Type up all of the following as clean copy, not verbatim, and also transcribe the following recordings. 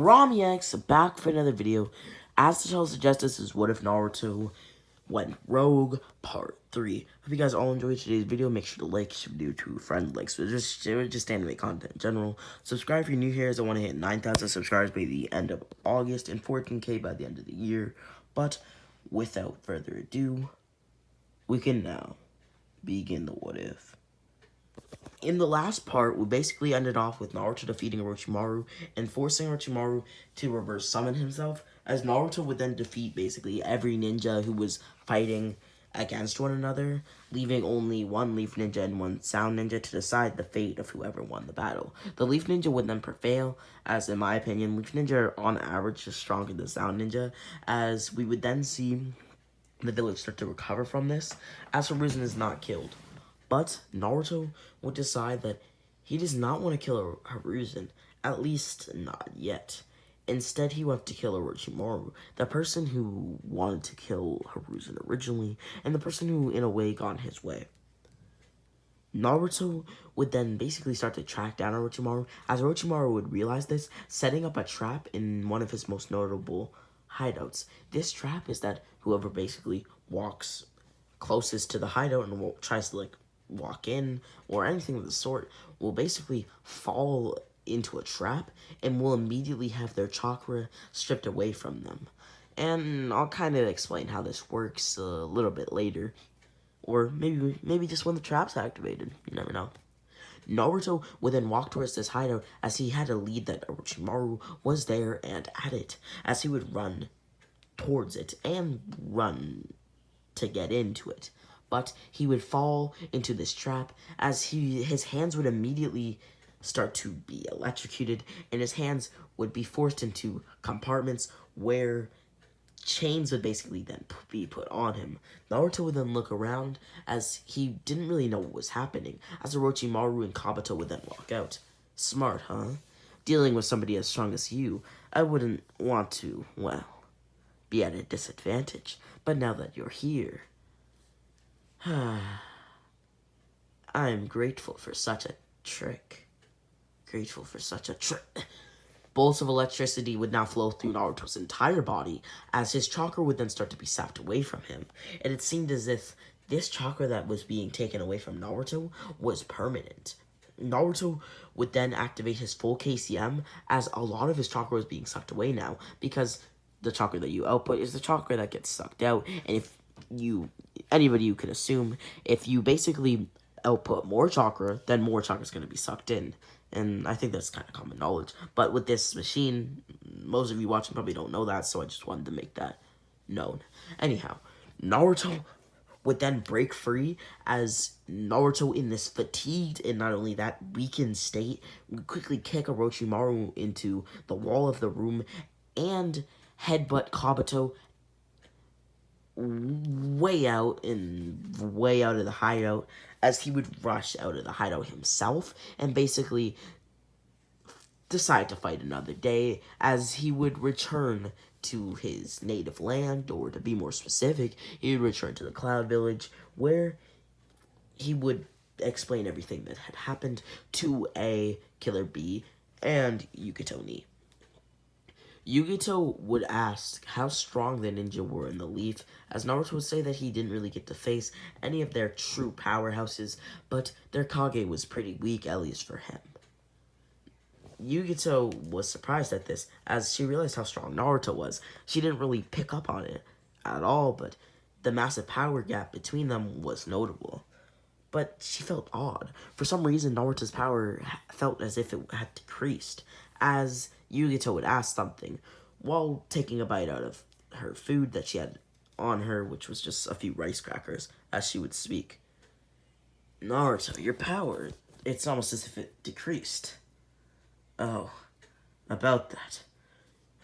X back for another video. As the title suggests, this is What If Naruto Went Rogue Part 3. Hope you guys all enjoyed today's video. Make sure to like this video to a friend. Like, so just anime content in general. Subscribe if you're new here, as I want to hit 9,000 subscribers by the end of August and 14K by the end of the year. But without further ado, we can now begin the What If. In the last part, we basically ended off with Naruto defeating Orochimaru and forcing Orochimaru to reverse summon himself, as Naruto would then defeat basically every ninja who was fighting against one another, leaving only one Leaf Ninja and one Sound Ninja to decide the fate of whoever won the battle. The Leaf Ninja would then prevail, as in my opinion, Leaf Ninja are on average just stronger than Sound Ninja, as we would then see the village start to recover from this, as Hiruzen is not killed. But Naruto would decide that he does not want to kill Hiruzen, at least not yet. Instead, he wants to kill Orochimaru, the person who wanted to kill Hiruzen originally, and the person who, in a way, got in his way. Naruto would then basically start to track down Orochimaru, as Orochimaru would realize this, setting up a trap in one of his most notable hideouts. This trap is that whoever basically walks closest to the hideout and tries to, walk in or anything of the sort will basically fall into a trap and will immediately have their chakra stripped away from them. And I'll kind of explain how this works a little bit later, or maybe just when the trap's activated. You never know. Naruto would then walk towards this hideout, as he had a lead that Orochimaru was there and at it, as he would run towards it and run to get into it. But he would fall into this trap, as his hands would immediately start to be electrocuted, and his hands would be forced into compartments where chains would basically then be put on him. Naruto would then look around, as he didn't really know what was happening, as Orochimaru and Kabuto would then walk out. Smart, huh? Dealing with somebody as strong as you, I wouldn't want to, well, be at a disadvantage. But now that you're here, I'm grateful for such a trick. Grateful for such a trick. Bolts of electricity would now flow through Naruto's entire body, as his chakra would then start to be sapped away from him. And it seemed as if this chakra that was being taken away from Naruto was permanent. Naruto would then activate his full KCM, as a lot of his chakra was being sucked away now, because the chakra that you output is the chakra that gets sucked out, and if anybody you can assume, if you basically output more chakra, then more chakra is going to be sucked in. And I think that's kind of common knowledge. But with this machine, most of you watching probably don't know that, so I just wanted to make that known. Anyhow, Naruto would then break free, as Naruto, in this fatigued and not only that weakened state, would quickly kick Orochimaru into the wall of the room and headbutt Kabuto way out of the hideout, as he would rush out of the hideout himself and basically decide to fight another day, as he would return to his native land, or to be more specific, he would return to the Cloud Village, where he would explain everything that had happened to A, Killer B, and Yukito Ni. Yugito would ask how strong the ninja were in the Leaf, as Naruto would say that he didn't really get to face any of their true powerhouses, but their Kage was pretty weak, at least for him. Yugito was surprised at this, as she realized how strong Naruto was. She didn't really pick up on it at all, but the massive power gap between them was notable. But she felt odd. For some reason, Naruto's power felt as if it had decreased, as Yugito would ask something while taking a bite out of her food that she had on her, which was just a few rice crackers, as she would speak. Naruto, your power, it's almost as if it decreased. Oh, about that.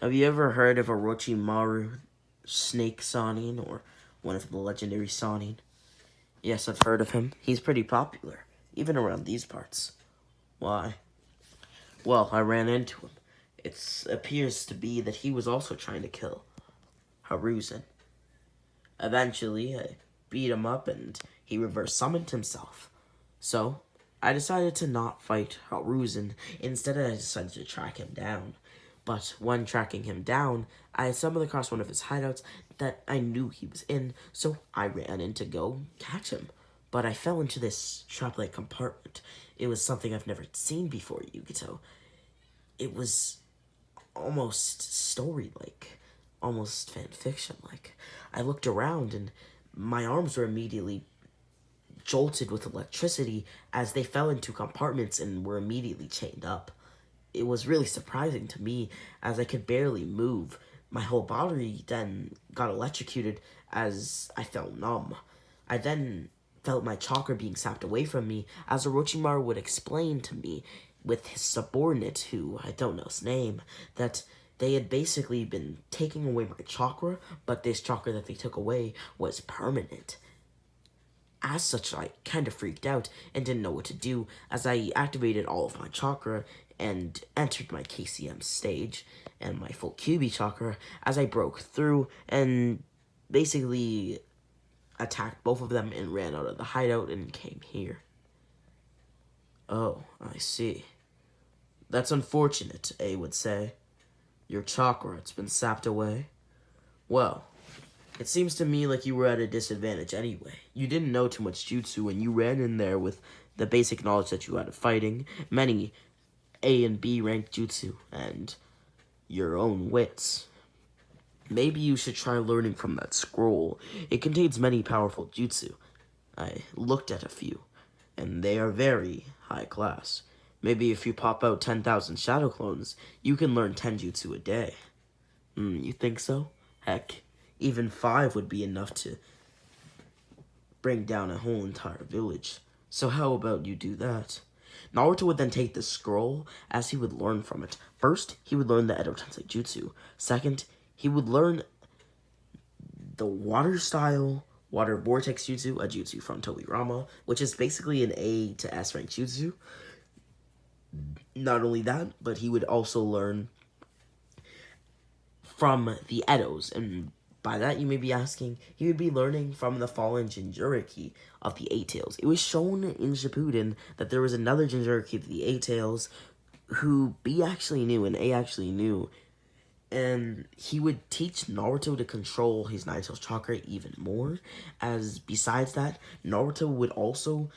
Have you ever heard of Orochimaru Snake Sannin, or one of the legendary Sannin? Yes, I've heard of him. He's pretty popular, even around these parts. Why? Well, I ran into him. It appears to be that he was also trying to kill Hiruzen. Eventually, I beat him up and he reverse summoned himself. So, I decided to not fight Hiruzen. Instead, I decided to track him down. But when tracking him down, I stumbled across one of his hideouts that I knew he was in, so I ran in to go catch him. But I fell into this trap-like compartment. It was something I've never seen before, Yukito. It was almost story-like, almost fan fiction-like. I looked around and my arms were immediately jolted with electricity as they fell into compartments and were immediately chained up. It was really surprising to me as I could barely move. My whole body then got electrocuted as I felt numb. I then felt my chakra being sapped away from me as Orochimaru would explain to me with his subordinate, who I don't know his name, that they had basically been taking away my chakra, but this chakra that they took away was permanent. As such, I kind of freaked out and didn't know what to do as I activated all of my chakra and entered my KCM stage and my full QB chakra as I broke through and basically attacked both of them and ran out of the hideout and came here. Oh, I see. That's unfortunate, A would say. Your chakra, it's been sapped away. Well, it seems to me like you were at a disadvantage anyway. You didn't know too much jutsu and you ran in there with the basic knowledge that you had of fighting, many A and B ranked jutsu, and your own wits. Maybe you should try learning from that scroll. It contains many powerful jutsu. I looked at a few, and they are very high class. Maybe if you pop out 10,000 shadow clones, you can learn 10 jutsu a day. You think so? Heck, even 5 would be enough to bring down a whole entire village. So how about you do that? Naruto would then take the scroll as he would learn from it. First, he would learn the Edo Tensei Jutsu. Second, he would learn the water style, water vortex jutsu, a jutsu from Tobirama, which is basically an A to S rank jutsu. Not only that, but he would also learn from the Edos, and by that you may be asking, he would be learning from the fallen Jinchuriki of the Eight Tails. It was shown in Shippuden that there was another Jinchuriki of the Eight Tails who B actually knew and A actually knew, and he would teach Naruto to control his Nine Tails chakra even more, as besides that, Naruto would also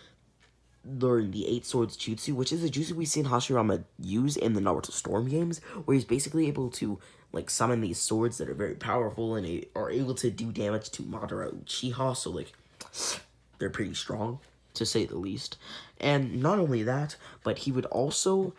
learn the Eight Swords Jutsu, which is a jutsu we've seen Hashirama use in the Naruto Storm games, where he's basically able to like summon these swords that are very powerful and are able to do damage to Madara Uchiha, so like they're pretty strong to say the least. And not only that, but he would also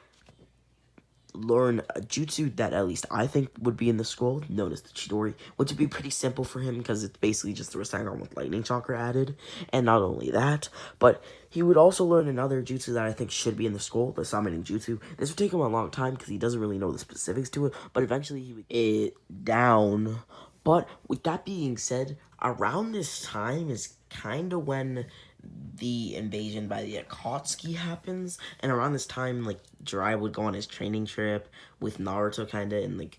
learn a jutsu that at least I think would be in the scroll, known as the Chidori, which would be pretty simple for him because it's basically just the Rasengan with lightning chakra added. And not only that, but he would also learn another jutsu that I think should be in the scroll, the summoning jutsu. This would take him a long time because he doesn't really know the specifics to it, but eventually he would get it down. But with that being said, around this time is kind of when the invasion by the Akatsuki happens, and around this time, like, Jiraiya would go on his training trip with Naruto, kind of, and, like,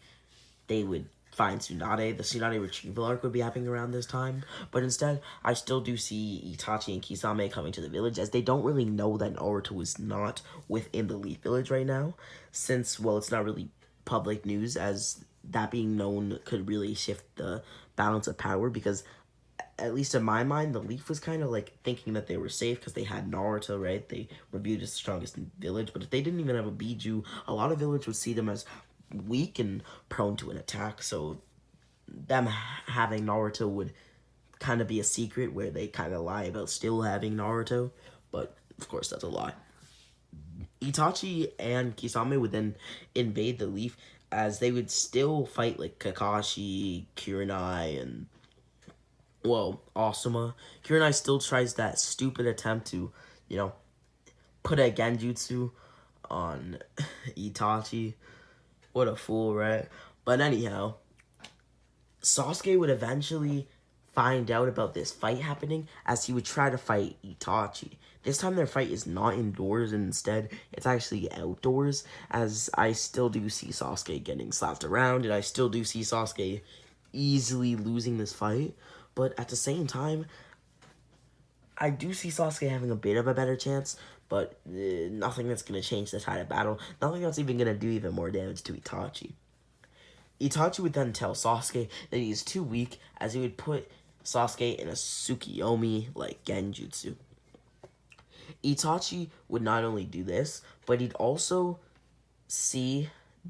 they would find Tsunade. The Tsunade retrieval arc would be happening around this time, but instead, I still do see Itachi and Kisame coming to the village, as they don't really know that Naruto is not within the Leaf Village right now, since, well, it's not really public news, as that being known could really shift the balance of power, because at least in my mind, the Leaf was kind of like thinking that they were safe because they had Naruto, right? They were viewed as the strongest village, but if they didn't even have a Biju, a lot of village would see them as weak and prone to an attack, so them having Naruto would kind of be a secret where they kind of lie about still having Naruto, but of course that's a lie. Itachi and Kisame would then invade the Leaf as they would still fight like Kakashi, Kurenai, and well, Asuma. Kurenai still tries that stupid attempt to, you know, put a genjutsu on Itachi. What a fool, right? But anyhow, Sasuke would eventually find out about this fight happening as he would try to fight Itachi. This time their fight is not indoors, and instead it's actually outdoors, as I still do see Sasuke getting slapped around, and I still do see Sasuke easily losing this fight. But at the same time, I do see Sasuke having a bit of a better chance, but nothing that's going to change the tide of battle. Nothing that's even going to do even more damage to Itachi. Itachi would then tell Sasuke that he is too weak, as he would put Sasuke in a Tsukiyomi like Genjutsu. Itachi would not only do this, but he'd also see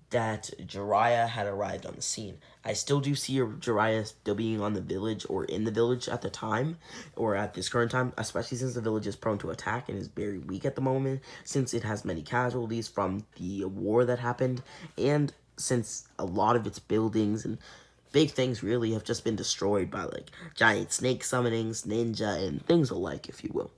that Jiraiya had arrived on the scene. I still do see Jiraiya still being on the village or in the village at the time, or at this current time, especially since the village is prone to attack and is very weak at the moment, since it has many casualties from the war that happened, and since a lot of its buildings and big things really have just been destroyed by like giant snake summonings, ninja, and things alike, if you will.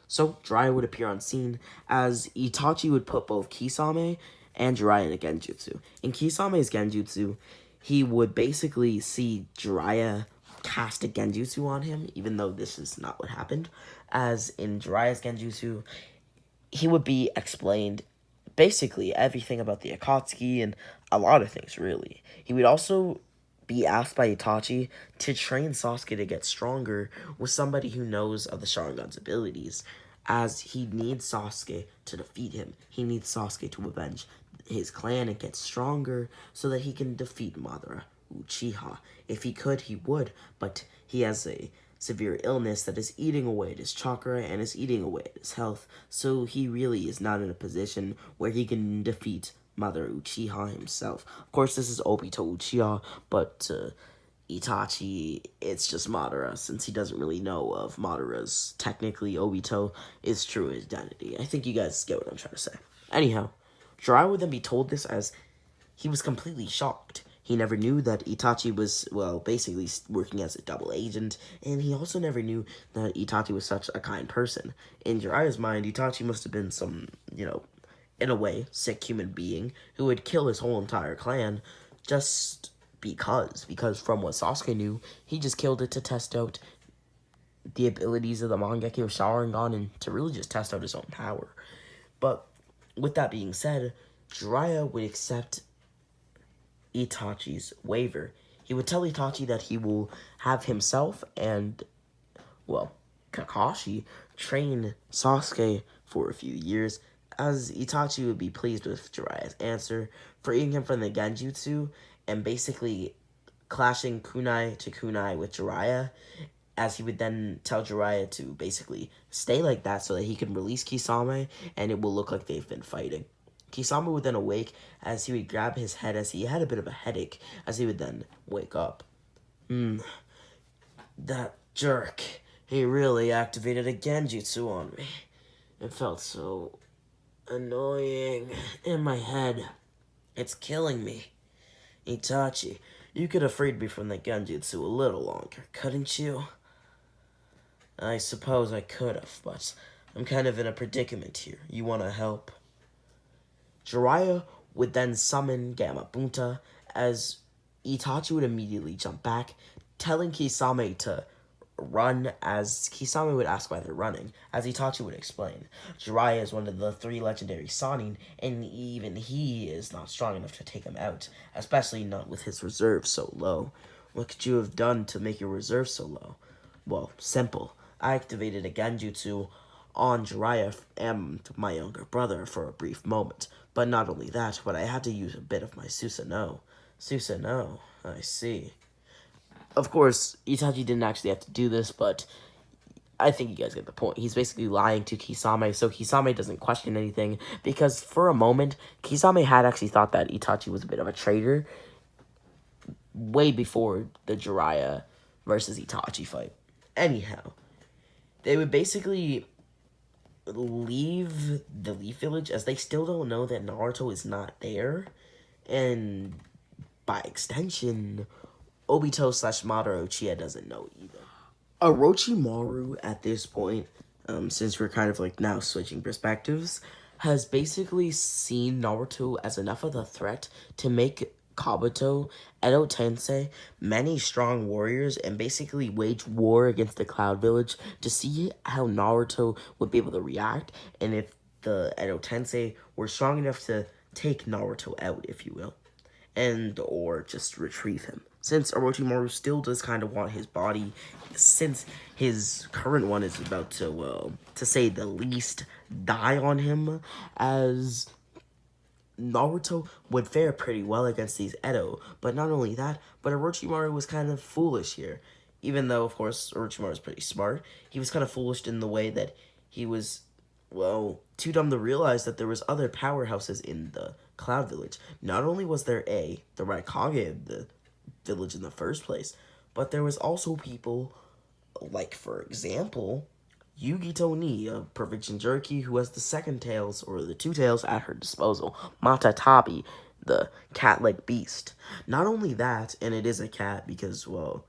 So Jiraiya would appear on scene as Itachi would put both Kisame and Jiraiya in a Genjutsu. In Kisame's Genjutsu, he would basically see Jiraiya cast a Genjutsu on him, even though this is not what happened. As in Jiraiya's Genjutsu, he would be explained basically everything about the Akatsuki and a lot of things, really. He would also be asked by Itachi to train Sasuke to get stronger with somebody who knows of the Sharingan's abilities, as he needs Sasuke to defeat him. He needs Sasuke to avenge his clan and get stronger so that he can defeat Madara Uchiha. If he could, he would, but he has a severe illness that is eating away at his chakra and is eating away at his health, so he really is not in a position where he can defeat Madara Uchiha himself. Of course, this is Obito Uchiha, but Itachi, it's just Madara, since he doesn't really know of Madara's technically Obito is true identity. I think you guys get what I'm trying to say. Anyhow, Jiraiya would then be told this as he was completely shocked. He never knew that Itachi was, well, basically working as a double agent, and he also never knew that Itachi was such a kind person. In Jiraiya's mind, Itachi must have been some, in a way, sick human being who would kill his whole entire clan just because from what Sasuke knew, he just killed it to test out the abilities of the Mangekyo Sharingan and to really just test out his own power. But with that being said, Jiraiya would accept Itachi's waiver. He would tell Itachi that he will have himself and, well, Kakashi train Sasuke for a few years, as Itachi would be pleased with Jiraiya's answer, freeing him from the Genjutsu and basically clashing kunai to kunai with Jiraiya, as he would then tell Jiraiya to basically stay like that so that he can release Kisame and it will look like they've been fighting. Kisame would then awake as he would grab his head as he had a bit of a headache, as he would then wake up. That jerk, he really activated a Genjutsu on me. It felt so annoying in my head. It's killing me. Itachi, you could have freed me from the Genjutsu a little longer, couldn't you? I suppose I could have, but I'm kind of in a predicament here. You want to help? Jiraiya would then summon Gamabunta, as Itachi would immediately jump back, telling Kisame to run, as Kisame would ask why they're running, as Itachi would explain. Jiraiya is one of the 3 legendary Sannin, and even he is not strong enough to take him out, especially not with his reserve so low. What could you have done to make your reserve so low? Well, simple. I activated a Genjutsu on Jiraiya and my younger brother for a brief moment. But not only that, but I had to use a bit of my Susanoo. Susanoo, I see. Of course, Itachi didn't actually have to do this, but I think you guys get the point. He's basically lying to Kisame, so Kisame doesn't question anything, because for a moment, Kisame had actually thought that Itachi was a bit of a traitor way before the Jiraiya versus Itachi fight. Anyhow, they would basically leave the Leaf Village, as they still don't know that Naruto is not there, and by extension, Obito / Madara Uchiha doesn't know either. Orochimaru at this point, since we're kind of like now switching perspectives, has basically seen Naruto as enough of a threat to make Kabuto, Edo Tensei, many strong warriors, and basically wage war against the Cloud Village to see how Naruto would be able to react, and if the Edo Tensei were strong enough to take Naruto out, if you will, and or just retrieve him. Since Orochimaru still does kind of want his body, since his current one is about to say the least, die on him, as Naruto would fare pretty well against these Edo, but not only that, but Orochimaru was kind of foolish here. Even though, of course, Orochimaru is pretty smart, he was kind of foolish in the way that he was, well, too dumb to realize that there was other powerhouses in the Cloud Village. Not only was there the Raikage of the village in the first place, but there was also people like, for example, Yugito Ni, a perfect Jinchuriki who has the second tails, or the two tails, at her disposal. Matatabi, the cat-like beast. Not only that, and it is a cat because, well,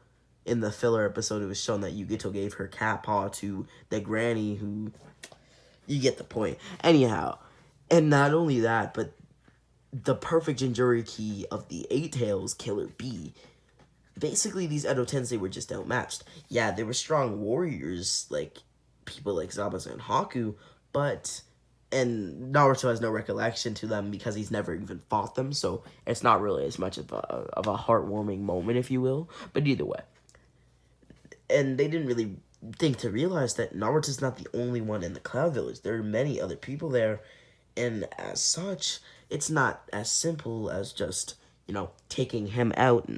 in the filler episode it was shown that Yugito gave her cat paw to the granny who... You get the point. Anyhow, and not only that, but the perfect Jinchuriki of the Eight Tails, Killer Bee. Basically, these Edo Tensei were just outmatched. Yeah, they were strong warriors, like people like Zabuza and Haku, but... And Naruto has no recollection to them because he's never even fought them, so it's not really as much of a heartwarming moment, if you will. But either way. And they didn't really think to realize that Naruto's not the only one in the Cloud Village. There are many other people there, and as such, it's not as simple as just, taking him out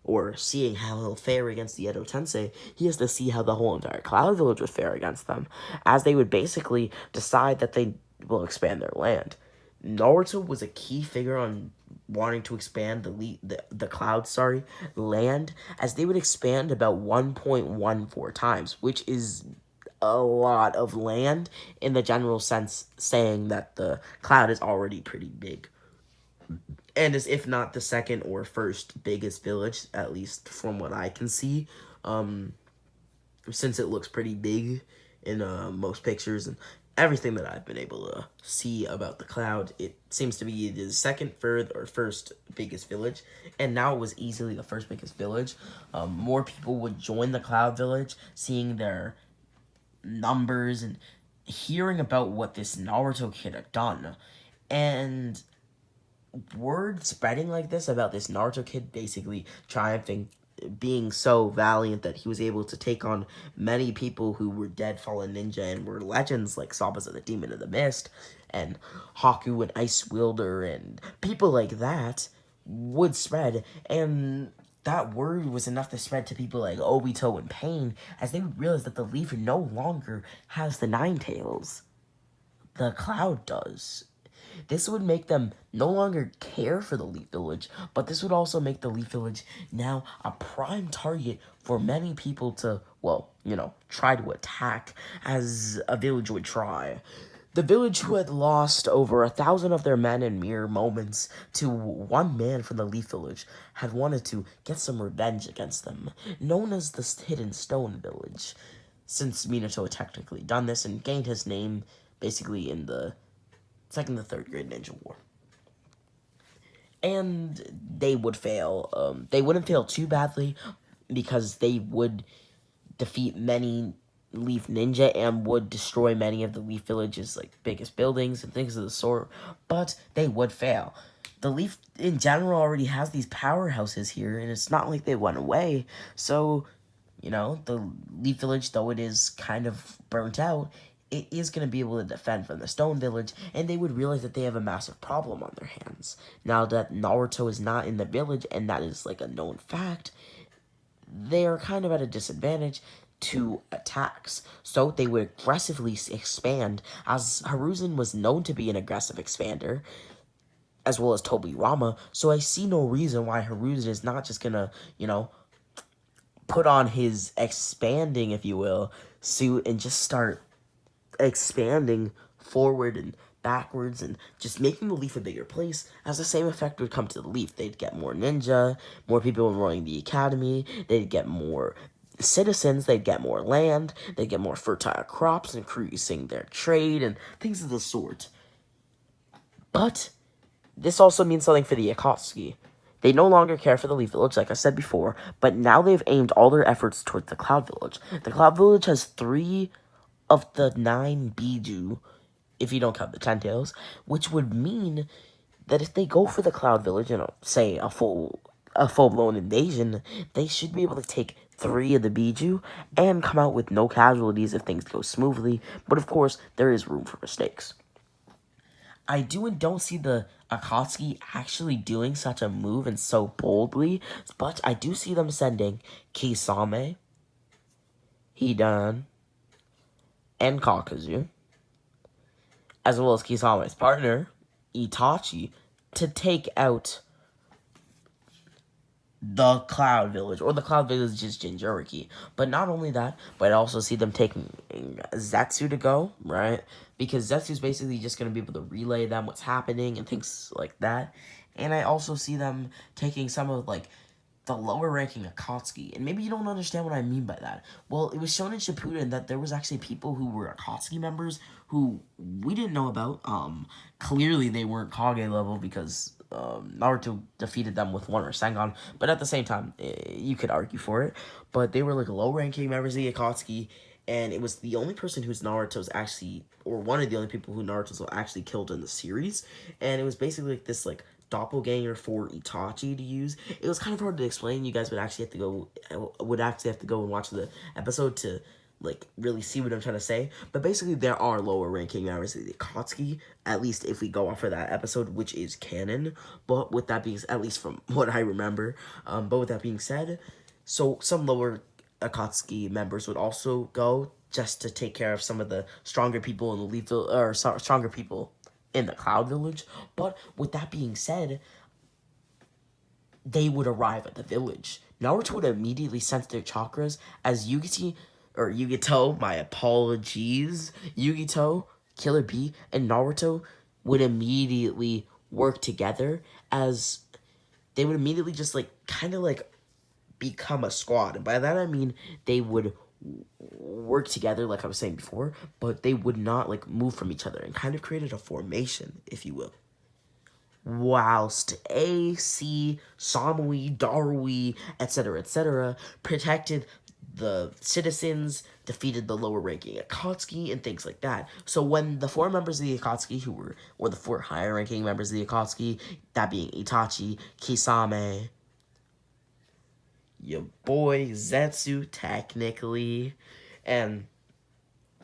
or seeing how he'll fare against the Edo Tensei. He has to see how the whole entire Cloud Village would fare against them, as they would basically decide that they will expand their land. Naruto was a key figure on wanting to expand the Cloud land, as they would expand about 1.14 times, which is a lot of land in the general sense, saying that the Cloud is already pretty big. And is, if not the second or first biggest village, at least from what I can see, since it looks pretty big in most pictures and everything that I've been able to see about the Cloud, it seems to be the second, third, or first biggest village, and now it was easily the first biggest village. More people would join the Cloud Village, seeing their numbers and hearing about what this Naruto kid had done, and word spreading like this about this Naruto kid basically triumphing, being so valiant that he was able to take on many people who were dead fallen ninja and were legends, like Zabuza the Demon of the Mist and Haku and Ice Wielder and people like that, would spread, and that word was enough to spread to people like Obito and Pain, as they would realize that the Leaf no longer has the Nine Tails. The Cloud does. This would make them no longer care for the Leaf Village, but this would also make the Leaf Village now a prime target for many people to, well, try to attack, as a village would try. The village who had lost over 1,000 of their men in mere moments to one man from the Leaf Village had wanted to get some revenge against them, known as the Hidden Stone Village, since Minato had technically done this and gained his name basically in the second to third grade ninja war. And they would fail. They wouldn't fail too badly because they would defeat many Leaf Ninja and would destroy many of the Leaf Village's biggest buildings and things of the sort, but they would fail. The Leaf in general already has these powerhouses here, and it's not like they went away, so, the Leaf Village, though it is kind of burnt out, it is going to be able to defend from the Stone Village, and they would realize that they have a massive problem on their hands. Now that Naruto is not in the village, and that is a known fact, they are kind of at a disadvantage to attacks, so they would aggressively expand, as Hiruzen was known to be an aggressive expander, as well as Tobirama, so I see no reason why Hiruzen is not just gonna, put on his expanding, if you will, suit and just start expanding forward and backwards and just making the Leaf a bigger place, as the same effect would come to the Leaf. They'd get more ninja, more people enrolling the academy, they'd get more citizens, they'd get more land, they'd get more fertile crops, increasing their trade and things of the sort. But this also means something for the Akatsuki. They no longer care for the Leaf Village, like I said before, but now they've aimed all their efforts towards the Cloud Village. The Cloud Village has 3 of the 9 Biju, if you don't count the 10 Tails, which would mean that if they go for the Cloud Village, say a full-blown invasion, they should be able to take 3 of the Biju and come out with no casualties if things go smoothly, but of course, there is room for mistakes. I do and don't see the Akatsuki actually doing such a move and so boldly, but I do see them sending Kisame, Hidan, and Kakazu, as well as Kisame's partner, Itachi, to take out the Cloud Village, or the Cloud Village is Jinchuriki. But not only that, but I also see them taking Zetsu to go, right? Because Zetsu's basically just going to be able to relay them what's happening and things like that. And I also see them taking some of, like, the lower ranking Akatsuki. And maybe you don't understand what I mean by that. Well, it was shown in Shippuden that there was actually people who were Akatsuki members who we didn't know about. Clearly they weren't Kage level because Naruto defeated them with one Rasengan. But at the same time, you could argue for it. But they were like low ranking members of the Akatsuki. And it was the only person who's Naruto's actually, or one of the only people who Naruto's actually killed in the series. And it was basically like this, like, doppelganger for Itachi to use. It was kind of hard to explain. You guys would actually have to go and watch the episode to, like, really see what I'm trying to say. But basically, there are lower ranking members of the Akatsuki, at least if we go off of that episode, which is canon. But with that being, at least from what I remember, but with that being said, so some lower Akatsuki members would also go just to take care of some of the stronger people in the lethal, or stronger people in the Cloud Village. But with that being said, they would arrive at the village. Naruto would immediately sense their chakras as Yugito, my apologies, Yugito, Killer Bee, and Naruto would immediately work together, as they would immediately just, like, kind of, like, become a squad. And by that I mean they would work together, like I was saying before, but they would not, like, move from each other, and kind of created a formation, if you will. Whilst A, C, Samui, Darui, etc., protected the citizens, defeated the lower ranking Akatsuki, and things like that. So when the four members of the Akatsuki or the four higher ranking members of the Akatsuki, that being Itachi, Kisame, your boy Zetsu, technically, and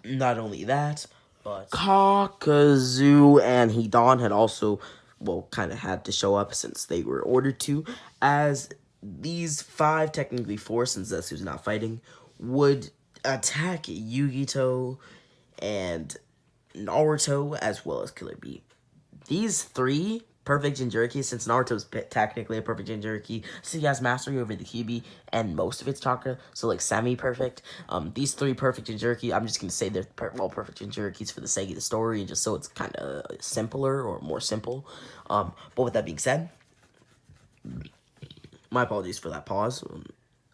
not only that, but Kakazu and Hidan had also, well, kind of had to show up since they were ordered to, as these five, technically four, since Zetsu's not fighting, would attack Yugito and Naruto, as well as Killer Bee. These three perfect Jinchuriki, since Naruto's technically a perfect Jinchuriki, so he has mastery over the Kyuubi and most of its chakra, so, like, semi-perfect. These three perfect Jinchuriki, I'm just going to say they're all perfect Jinchurikis for the sake of the story, and just so it's kind of simpler, or more simple. But with that being said, my apologies for that pause.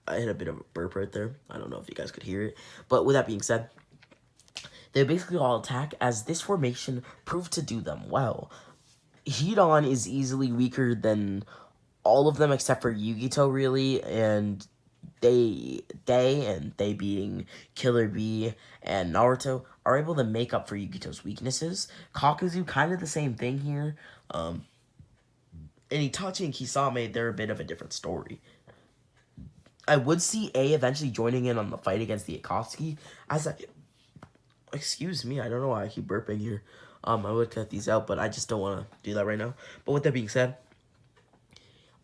I had a bit of a burp right there. I don't know if you guys could hear it. But with that being said, they basically all attack, as this formation proved to do them well. Hidan is easily weaker than all of them except for Yugito, really, and they being Killer Bee and Naruto are able to make up for Yugito's weaknesses. Kakazu, kind of the same thing here. And Itachi and Kisame, they're a bit of a different story. I would see A eventually joining in on the fight against the Akatsuki, as I... Excuse me, I don't know why I keep burping here. I would cut these out, but I just don't want to do that right now. But with that being said,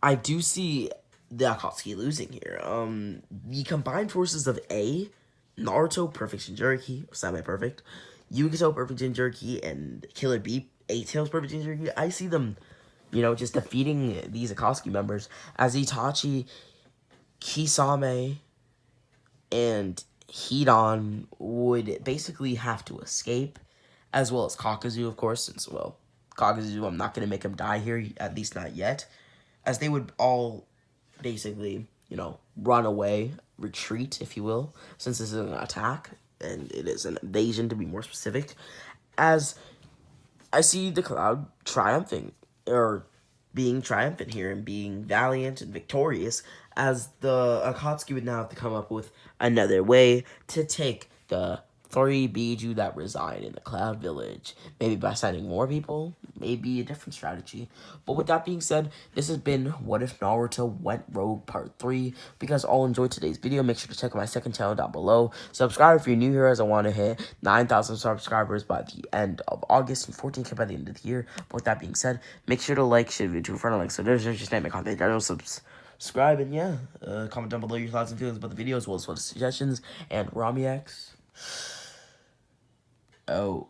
I do see the Akatsuki losing here. The combined forces of A, Naruto, perfect Jinchuriki, semi-perfect, Yugito, perfect Jinchuriki, and Killer Bee, A-Tails, perfect Jinchuriki, I see them, just defeating these Akatsuki members, as Itachi, Kisame, and Hidan would basically have to escape, as well as Kakazu, of course, since, well, Kakazu, I'm not going to make him die here, at least not yet, as they would all basically, run away, retreat, if you will, since this is an attack, and it is an invasion, to be more specific, as I see the Cloud triumphing, or being triumphant here, and being valiant and victorious, as the Akatsuki would now have to come up with another way to take the 3 Biju that reside in the Cloud Village. Maybe by signing more people, maybe a different strategy. But with that being said, this has been What If Naruto Went Rogue Part 3. If you guys all enjoyed today's video, make sure to check out my second channel down below. Subscribe if you're new here, as I want to hit 9,000 subscribers by the end of August and 14K by the end of the year. But with that being said, make sure to like, share the video to a friend, like, so there's just name my content. Subscribe, and yeah, comment down below your thoughts and feelings about the video, as well as what suggestions and ROM reacts. Oh.